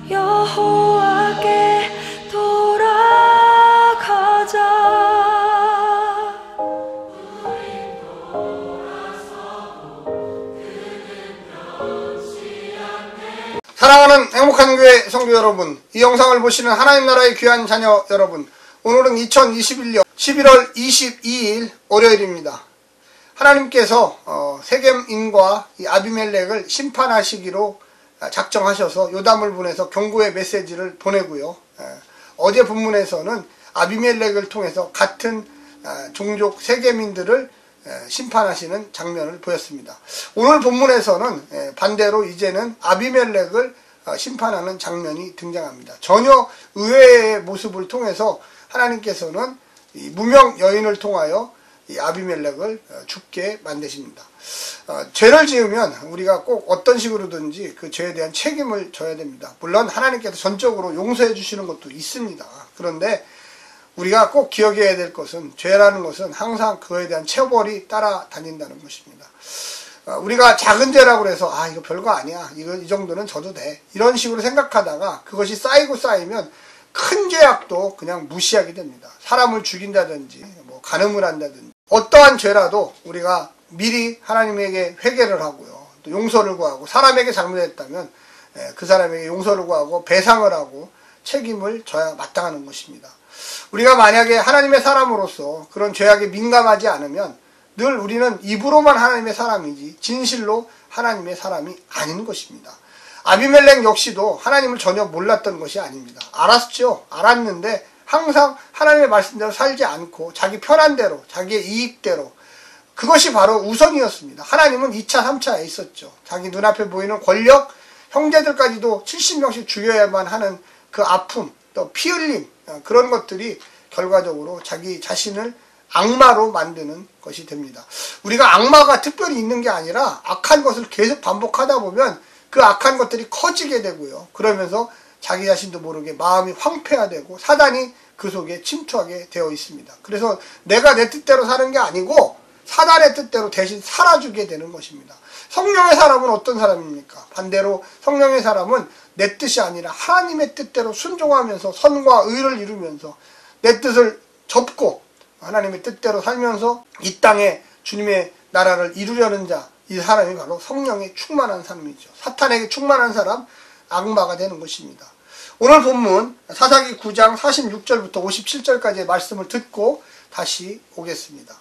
여호와께 돌아가자. 사랑하는 행복한 교회 성도 여러분, 이 영상을 보시는 하나님 나라의 귀한 자녀 여러분, 오늘은 2021년 11월 22일 월요일입니다. 하나님께서 세겜인과 이 아비멜렉을 심판하시기로 작정하셔서 요담을 보내서 경고의 메시지를 보내고요. 어제 본문에서는 아비멜렉을 통해서 같은 종족 세겜인들을 심판하시는 장면을 보였습니다. 오늘 본문에서는 반대로 이제는 아비멜렉을 심판하는 장면이 등장합니다. 전혀 의외의 모습을 통해서 하나님께서는 이 무명 여인을 통하여 이 아비멜렉을 죽게 만드십니다. 죄를 지으면 우리가 꼭 어떤 식으로든지 그 죄에 대한 책임을 져야 됩니다. 물론 하나님께서 전적으로 용서해 주시는 것도 있습니다. 그런데 우리가 꼭 기억해야 될 것은, 죄라는 것은 항상 그거에 대한 처벌이 따라다닌다는 것입니다. 우리가 작은 죄라고 해서 이거 별거 아니야, 이 정도는 져도 돼, 이런 식으로 생각하다가 그것이 쌓이면 큰 죄악도 그냥 무시하게 됩니다. 사람을 죽인다든지 뭐 간음을 한다든지 어떠한 죄라도 우리가 미리 하나님에게 회개를 하고요, 또 용서를 구하고, 사람에게 잘못했다면 그 사람에게 용서를 구하고 배상을 하고 책임을 져야 마땅하는 것입니다. 우리가 만약에 하나님의 사람으로서 그런 죄악에 민감하지 않으면 늘 우리는 입으로만 하나님의 사람이지 진실로 하나님의 사람이 아닌 것입니다. 아비멜렉 역시도 하나님을 전혀 몰랐던 것이 아닙니다. 알았죠. 알았는데 항상 하나님의 말씀대로 살지 않고 자기 편한 대로, 자기의 이익대로, 그것이 바로 우선이었습니다. 하나님은 2차, 3차에 있었죠. 자기 눈앞에 보이는 권력, 형제들까지도 70명씩 죽여야만 하는 그 아픔, 또 피 흘림, 그런 것들이 결과적으로 자기 자신을 악마로 만드는 것이 됩니다. 우리가 악마가 특별히 있는 게 아니라 악한 것을 계속 반복하다 보면 그 악한 것들이 커지게 되고요. 그러면서 자기 자신도 모르게 마음이 황폐화되고 사단이 그 속에 침투하게 되어 있습니다. 그래서 내가 내 뜻대로 사는 게 아니고 사단의 뜻대로 대신 살아주게 되는 것입니다. 성령의 사람은 어떤 사람입니까? 반대로 성령의 사람은 내 뜻이 아니라 하나님의 뜻대로 순종하면서 선과 의를 이루면서 내 뜻을 접고 하나님의 뜻대로 살면서 이 땅에 주님의 나라를 이루려는 자, 이 사람이 바로 성령에 충만한 사람이죠. 사탄에게 충만한 사람, 악마가 되는 것입니다. 오늘 본문 사사기 9장 46절부터 57절까지의 말씀을 듣고 다시 오겠습니다.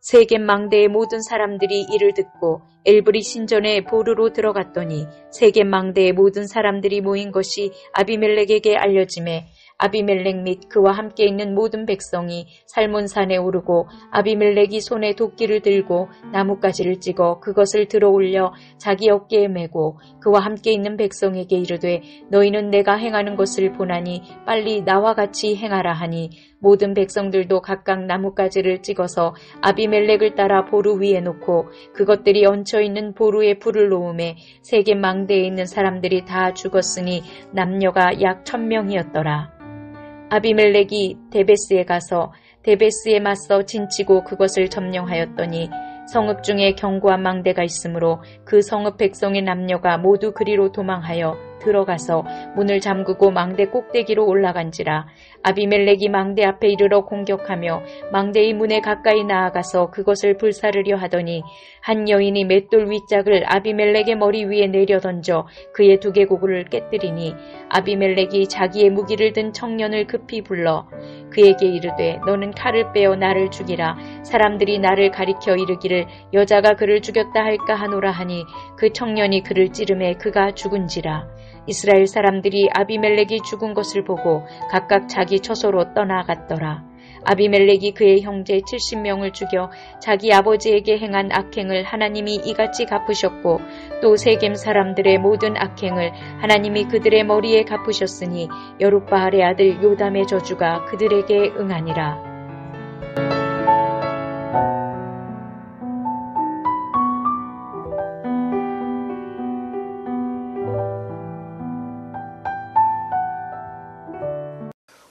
세겜 망대의 모든 사람들이 이를 듣고 엘브리 신전에 보르로 들어갔더니 세겜 망대의 모든 사람들이 모인 것이 아비멜렉에게 알려지매 아비멜렉 및 그와 함께 있는 모든 백성이 살몬산에 오르고 아비멜렉이 손에 도끼를 들고 나뭇가지를 찍어 그것을 들어 올려 자기 어깨에 메고 그와 함께 있는 백성에게 이르되 너희는 내가 행하는 것을 보나니 빨리 나와 같이 행하라 하니 모든 백성들도 각각 나뭇가지를 찍어서 아비멜렉을 따라 보루 위에 놓고 그것들이 얹혀있는 보루에 불을 놓음에 세겜 망대에 있는 사람들이 다 죽었으니 남녀가 약 1000명이었더라. 아비멜렉이 데베스에 가서 데베스에 맞서 진치고 그것을 점령하였더니 성읍 중에 견고한 망대가 있으므로 그 성읍 백성의 남녀가 모두 그리로 도망하여 들어가서 문을 잠그고 망대 꼭대기로 올라간지라. 아비멜렉이 망대 앞에 이르러 공격하며 망대의 문에 가까이 나아가서 그것을 불사르려 하더니 한 여인이 맷돌 윗짝을 아비멜렉의 머리 위에 내려 던져 그의 두개골을 깨뜨리니 아비멜렉이 자기의 무기를 든 청년을 급히 불러 그에게 이르되 너는 칼을 빼어 나를 죽이라. 사람들이 나를 가리켜 이르기를 여자가 그를 죽였다 할까 하노라 하니 그 청년이 그를 찌르매 그가 죽은지라. 이스라엘 사람들이 아비멜렉이 죽은 것을 보고 각각 자기 처소로 떠나갔더라. 아비멜렉이 그의 형제 70명을 죽여 자기 아버지에게 행한 악행을 하나님이 이같이 갚으셨고 또 세겜 사람들의 모든 악행을 하나님이 그들의 머리에 갚으셨으니 여룻바알의 아들 요담의 저주가 그들에게 응하니라.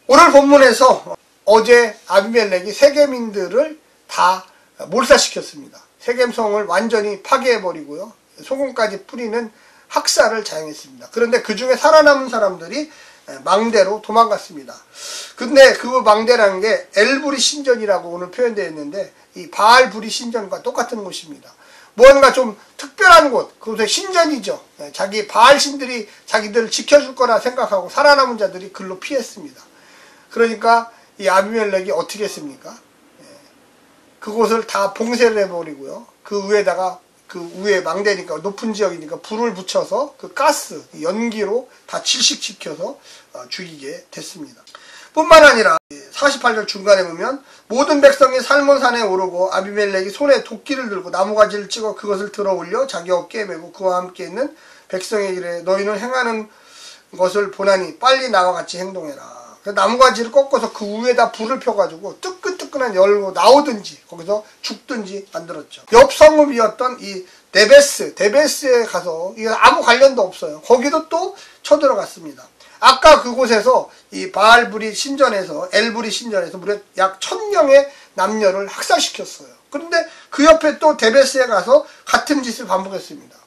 오늘 오늘 본문에서 어제 아비멜렉이 세겜인들을 다 몰살시켰습니다. 세겜성을 완전히 파괴해버리고요. 소금까지 뿌리는 학살을 자행했습니다. 그런데 그 중에 살아남은 사람들이 망대로 도망갔습니다. 근데 그 망대라는 게 엘브리 신전이라고 오늘 표현되어 있는데 이 바알브리 신전과 똑같은 곳입니다. 뭔가 좀 특별한 곳, 그곳의 신전이죠. 자기 바알 신들이 자기들을 지켜줄 거라 생각하고 살아남은 자들이 글로 피했습니다. 그러니까 이 아비멜렉이 어떻게 했습니까? 그곳을 다 봉쇄를 해버리고요. 그 위에다가 그 위에 망대니까 높은 지역이니까 불을 붙여서 그 가스, 연기로 다 질식시켜서 죽이게 됐습니다. 뿐만 아니라 48절 중간에 보면 모든 백성이 살몬산에 오르고 아비멜렉이 손에 도끼를 들고 나무가지를 찍어 그것을 들어 올려 자기 어깨에 메고 그와 함께 있는 백성에게 이르되 너희는 행하는 것을 보나니 빨리 나와 같이 행동해라. 나무가지를 꺾어서 그 위에다 불을 펴가지고 뜨끈뜨끈한 열로 나오든지 거기서 죽든지 만들었죠. 옆 성읍이었던 이 데베스에 가서 이거 아무 관련도 없어요. 거기도 또 쳐들어갔습니다. 아까 그곳에서 이 바알브리 신전에서 엘브리 신전에서 무려 약 1000명의 남녀를 학살시켰어요. 그런데 그 옆에 또 데베스에 가서 같은 짓을 반복했습니다.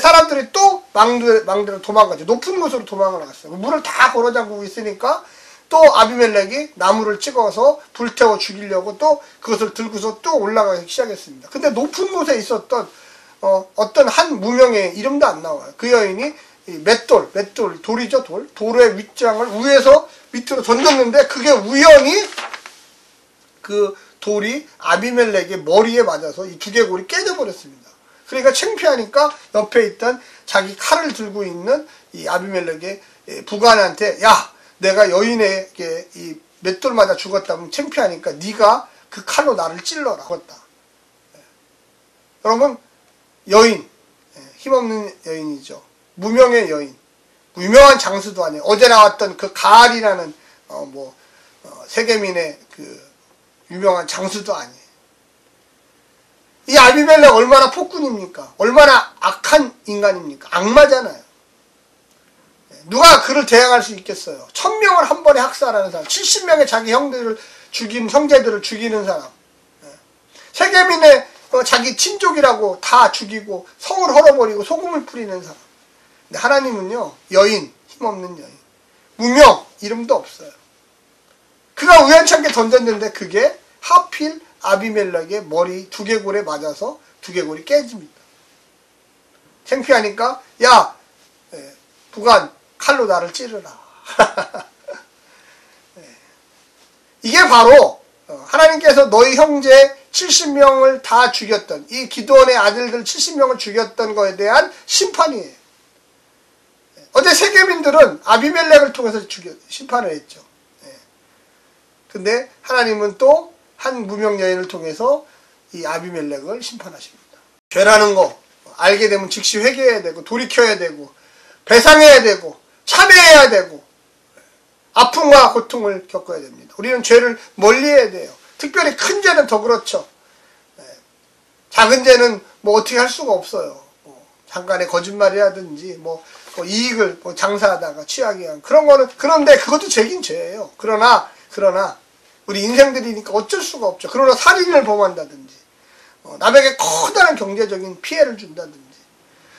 사람들이 또 망대로 도망가죠. 높은 곳으로 도망을 나갔어요. 물을 다 걸어잠그고 있으니까 또 아비멜렉이 나무를 찍어서 불태워 죽이려고 또 그것을 들고서 또 올라가기 시작했습니다. 근데 높은 곳에 있었던 어떤 한 무명의 이름도 안 나와요. 그 여인이 돌이죠, 돌의 윗장을 위에서 밑으로 던졌는데 그게 우연히 그 돌이 아비멜렉의 머리에 맞아서 이 두개골이 깨져버렸습니다. 그러니까 창피하니까 옆에 있던 자기 칼을 들고 있는 이 아비멜렉의 부관한테 야, 내가 여인에게 이 맷돌 맞아 죽었다면 창피하니까 네가 그 칼로 나를 찔러라. 죽었다. 여러분, 여인, 힘없는 여인이죠. 무명의 여인, 유명한 장수도 아니에요. 어제 나왔던 그 가알이라는 세겜인의 그 유명한 장수도 아니에요. 이 아비멜렉 얼마나 폭군입니까? 얼마나 악한 인간입니까? 악마잖아요. 누가 그를 대항할 수 있겠어요? 1000명을 한 번에 학살하는 사람, 70명의 자기 형제들을 죽이는 사람, 세겜인의 자기 친족이라고 다 죽이고 성을 헐어버리고 소금을 뿌리는 사람. 근데 하나님은요, 여인, 힘없는 여인, 무명, 이름도 없어요. 그가 우연찮게 던졌는데 그게 하필 아비멜렉의 머리 두개골에 맞아서 두개골이 깨집니다. 창피하니까 야, 부관 칼로 나를 찌르라. 이게 바로 하나님께서 너희 형제 70명을 다 죽였던 이 기드온의 아들들 70명을 죽였던 거에 대한 심판이에요. 어제 세겜인들은 아비멜렉을 통해서 심판을 했죠. 근데 하나님은 또 한 무명 여인을 통해서 이 아비멜렉을 심판하십니다. 죄라는 거 알게 되면 즉시 회개해야 되고 돌이켜야 되고 배상해야 되고 참회해야 되고 아픔과 고통을 겪어야 됩니다. 우리는 죄를 멀리해야 돼요. 특별히 큰 죄는 더 그렇죠. 작은 죄는 어떻게 할 수가 없어요. 잠깐의 거짓말이라든지 이익을 장사하다가 취하게 한 그런 거는, 그런데 그것도 죄긴 죄예요. 그러나 우리 인생들이니까 어쩔 수가 없죠. 그러나 살인을 범한다든지 남에게 커다란 경제적인 피해를 준다든지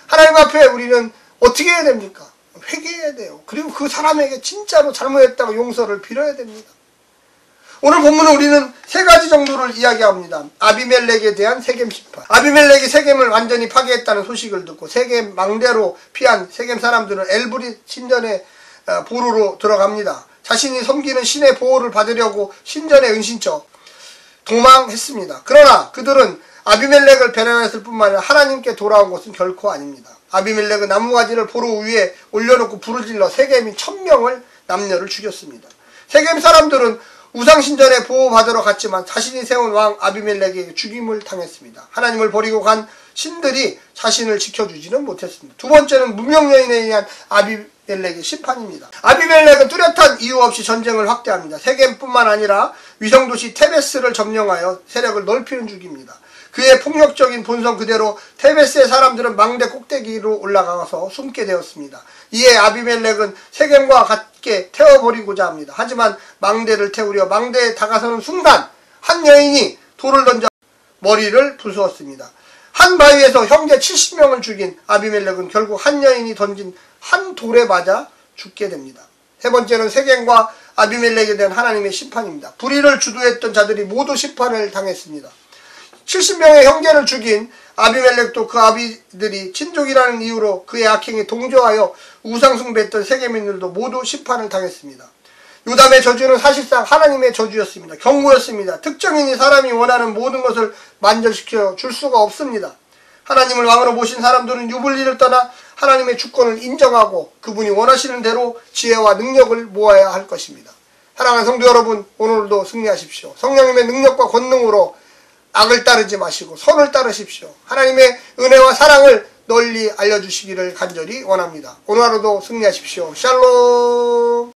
하나님 앞에 우리는 어떻게 해야 됩니까? 회개해야 돼요. 그리고 그 사람에게 진짜로 잘못했다고 용서를 빌어야 됩니다. 오늘 본문은 우리는 세 가지 정도를 이야기합니다. 아비멜렉에 대한 세겜 심판. 아비멜렉이 세겜을 완전히 파괴했다는 소식을 듣고 세겜 망대로 피한 세겜 사람들은 엘브리 신전에 보루로 들어갑니다. 자신이 섬기는 신의 보호를 받으려고 신전에 은신처 도망했습니다. 그러나 그들은 아비멜렉을 배반했을 뿐만 아니라 하나님께 돌아온 것은 결코 아닙니다. 아비멜렉은 나무가지를 보루 위에 올려놓고 불을 질러 세겜이 1000명을 남녀를 죽였습니다. 세겜 사람들은 우상신전에 보호받으러 갔지만 자신이 세운 왕 아비멜렉에게 죽임을 당했습니다. 하나님을 버리고 간 신들이 자신을 지켜주지는 못했습니다. 두 번째는 무명여인에 의한 아비멜렉의 심판입니다. 아비멜렉은 뚜렷한 이유 없이 전쟁을 확대합니다. 세겜뿐만 아니라 위성도시 테베스를 점령하여 세력을 넓히는 중입니다. 그의 폭력적인 본성 그대로 테베스의 사람들은 망대 꼭대기로 올라가서 숨게 되었습니다. 이에 아비멜렉은 세겜과 같게 태워버리고자 합니다. 하지만 망대를 태우려 망대에 다가서는 순간 한 여인이 돌을 던져 머리를 부수었습니다. 한 바위에서 형제 70명을 죽인 아비멜렉은 결국 한 여인이 던진 한 돌에 맞아 죽게 됩니다. 세 번째는 세겜과 아비멜렉에 대한 하나님의 심판입니다. 불의를 주도했던 자들이 모두 심판을 당했습니다. 70명의 형제를 죽인 아비멜렉도 그 아비들이 친족이라는 이유로 그의 악행에 동조하여 우상숭배했던 세겜인들도 모두 심판을 당했습니다. 요담의 저주는 사실상 하나님의 저주였습니다. 경고였습니다. 특정인이 사람이 원하는 모든 것을 만족시켜 줄 수가 없습니다. 하나님을 왕으로 모신 사람들은 유불리를 떠나 하나님의 주권을 인정하고 그분이 원하시는 대로 지혜와 능력을 모아야 할 것입니다. 사랑하는 성도 여러분, 오늘도 승리하십시오. 성령님의 능력과 권능으로 악을 따르지 마시고 선을 따르십시오. 하나님의 은혜와 사랑을 널리 알려주시기를 간절히 원합니다. 오늘 하루도 승리하십시오. 샬롬.